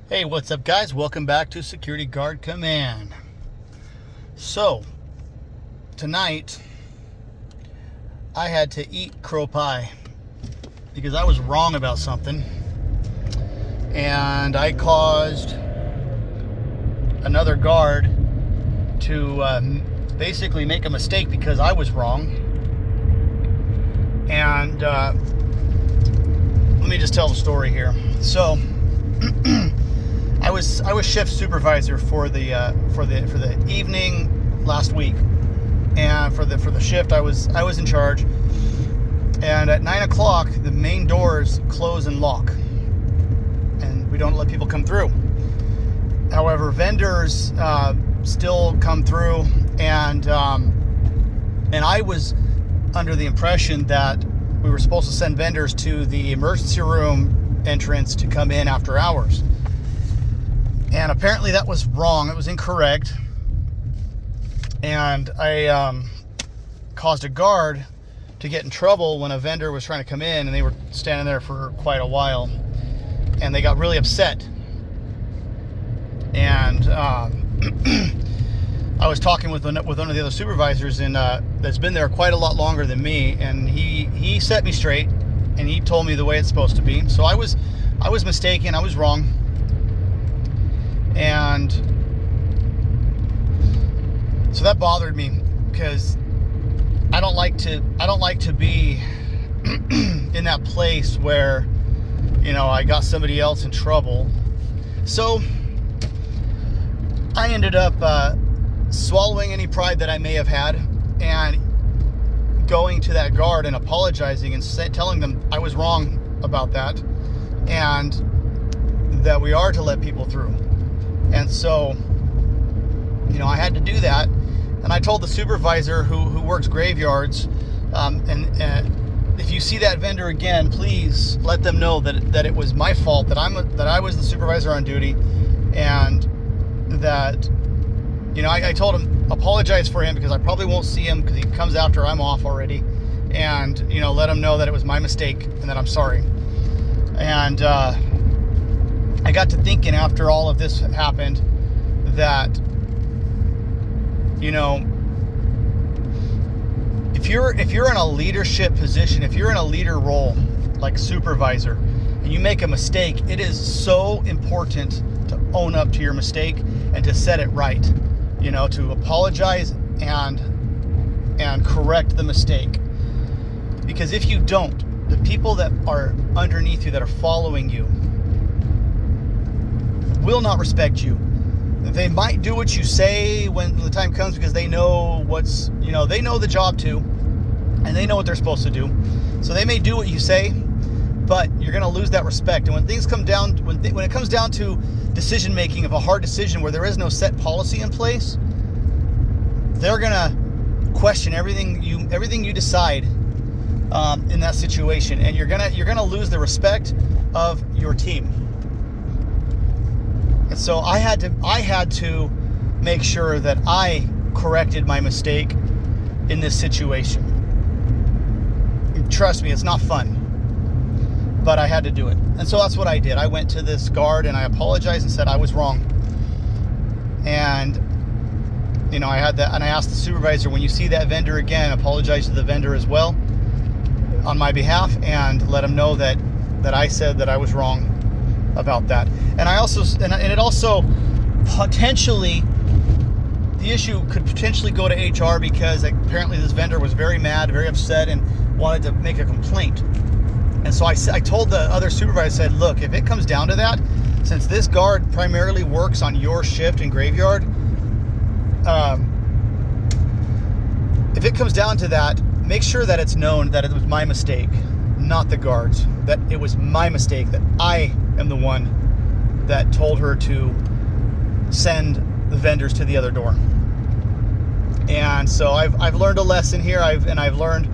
Hey, what's up, guys? Welcome back to Security Guard Command. So, tonight, I had to eat crow pie because I was wrong about something, and I caused another guard to basically make a mistake because I was wrong. And let me just tell the story here. So, I was shift supervisor for the evening last week, and for the shift I was in charge. And at 9 o'clock, the main doors close and lock, and we don't let people come through. However, vendors still come through, and I was under the impression that we were supposed to send vendors to the emergency room entrance to come in after hours. And apparently that was wrong. It was incorrect. And I caused a guard to get in trouble when a vendor was trying to come in, and they were standing there for quite a while. And they got really upset. And I was talking with one of the other supervisors, and that's been there quite a lot longer than me. And he set me straight, and he told me the way it's supposed to be. So I was mistaken. I was wrong. And so that bothered me because I don't like to be in that place where, I got somebody else in trouble. So I ended up swallowing any pride that I may have had and going to that guard and apologizing and telling them I was wrong about that, and that we are to let people through. And so, I had to do that. And I told the supervisor who works graveyards, and if you see that vendor again, please let them know that it was my fault, that I was the supervisor on duty, and that, I told him, apologize for him because I probably won't see him because he comes after I'm off already, and, let him know that it was my mistake and that I'm sorry. And I got to thinking after all of this happened that, if you're in a leadership position, if you're in a leader role like supervisor, and you make a mistake, it is so important to own up to your mistake and to set it right, to apologize and correct the mistake. Because if you don't, the people that are underneath you, that are following you, will not respect you. They might do what you say when the time comes because they know they know the job too, and they know what they're supposed to do. So they may do what you say, but you're going to lose that respect. And when things come down, when it comes down to decision making of a hard decision where there is no set policy in place, they're going to question everything you decide in that situation, and you're gonna lose the respect of your team. And so I had to make sure that I corrected my mistake in this situation. Trust me, it's not fun, but I had to do it. And so that's what I did. I went to this guard and I apologized and said I was wrong. And I had that, and I asked the supervisor, when you see that vendor again, apologize to the vendor as well on my behalf, and let him know that I said that I was wrong about that. And it also potentially, the issue could potentially go to HR because apparently this vendor was very mad, very upset, and wanted to make a complaint. And so I told the other supervisor, I said, look, if it comes down to that, since this guard primarily works on your shift in graveyard, if it comes down to that, make sure that it's known that it was my mistake, not the guards, that it was my mistake, that I am the one that told her to send the vendors to the other door. And so I've learned a lesson here. I've learned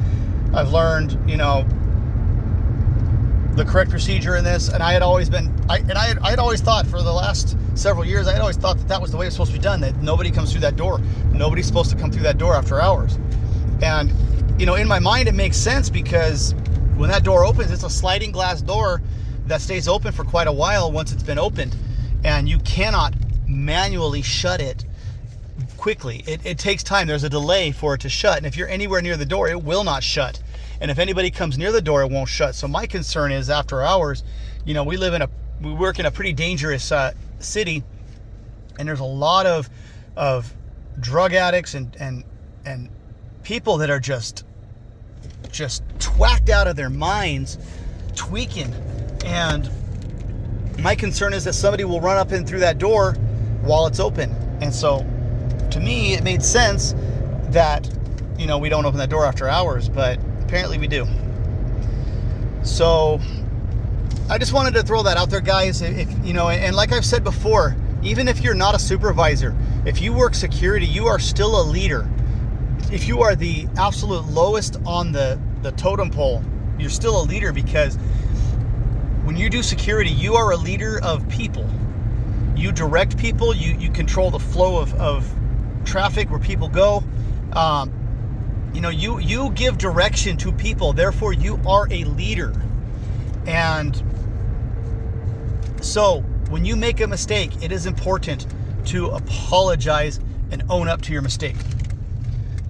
the correct procedure in this. And I had always thought for the last several years, I had always thought that was the way it's supposed to be done, that nobody comes through that door. Nobody's supposed to come through that door after hours. And in my mind it makes sense, because when that door opens, it's a sliding glass door that stays open for quite a while once it's been opened. and you cannot manually shut it quickly. It takes time. There's a delay for it to shut, and if you're anywhere near the door, it will not shut. And if anybody comes near the door, it won't shut. So my concern is after hours, we work in a pretty dangerous city, and there's a lot of drug addicts and people that are just twacked out of their minds, tweaking. And my concern is that somebody will run up in through that door while it's open. And so to me, it made sense that, we don't open that door after hours, but apparently we do. So I just wanted to throw that out there, guys. And like I've said before, even if you're not a supervisor, if you work security, you are still a leader. If you are the absolute lowest on the totem pole, you're still a leader, because when you do security, you are a leader of people. You direct people, you control the flow of traffic where people go. You give direction to people, therefore you are a leader. And so when you make a mistake, it is important to apologize and own up to your mistake.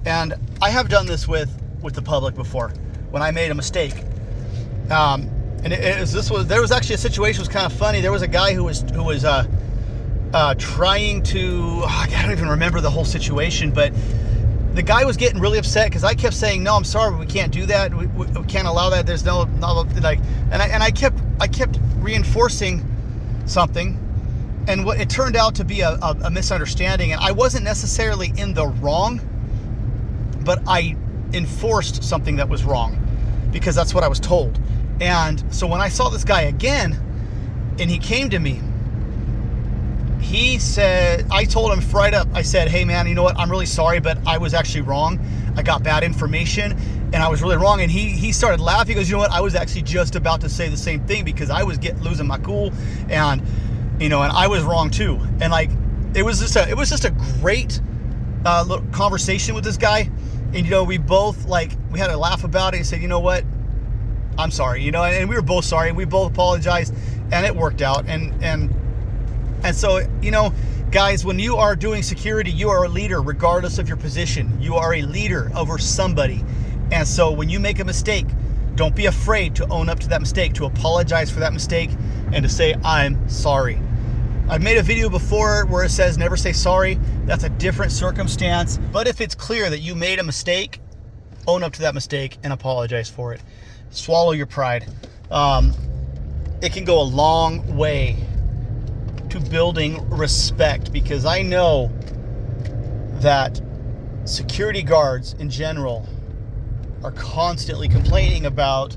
And I have done this with the public before when I made a mistake. And there was actually a situation that was kind of funny. There was a guy who was trying to, I don't even remember the whole situation, but the guy was getting really upset because I kept saying, no, I'm sorry, we can't do that. We can't allow that. There's no like, and I kept reinforcing something, and what it turned out to be a misunderstanding. And I wasn't necessarily in the wrong, but I enforced something that was wrong because that's what I was told. And so when I saw this guy again, and he came to me, he said, I told him right up, I said, hey man, you know what? I'm really sorry, but I was actually wrong. I got bad information and I was really wrong. And he started laughing. He goes, you know what? I was actually just about to say the same thing because I was losing my cool, and and I was wrong too. And like, it was just a great little conversation with this guy. And we both we had a laugh about it. He said, you know what? I'm sorry, and we were both sorry. We both apologized, and it worked out. And so, guys, when you are doing security, you are a leader regardless of your position. You are a leader over somebody. And so when you make a mistake, don't be afraid to own up to that mistake, to apologize for that mistake, and to say, I'm sorry. I've made a video before where it says never say sorry. That's a different circumstance. But if it's clear that you made a mistake, own up to that mistake and apologize for it. Swallow your pride. It can go a long way to building respect, because I know that security guards in general are constantly complaining about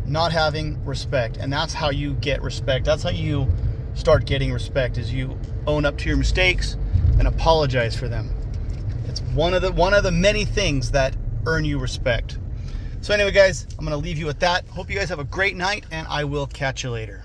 not having respect, and that's how you get respect. That's how you start getting respect, is you own up to your mistakes and apologize for them. It's one of the many things that earn you respect. So anyway, guys, I'm going to leave you with that. Hope you guys have a great night, and I will catch you later.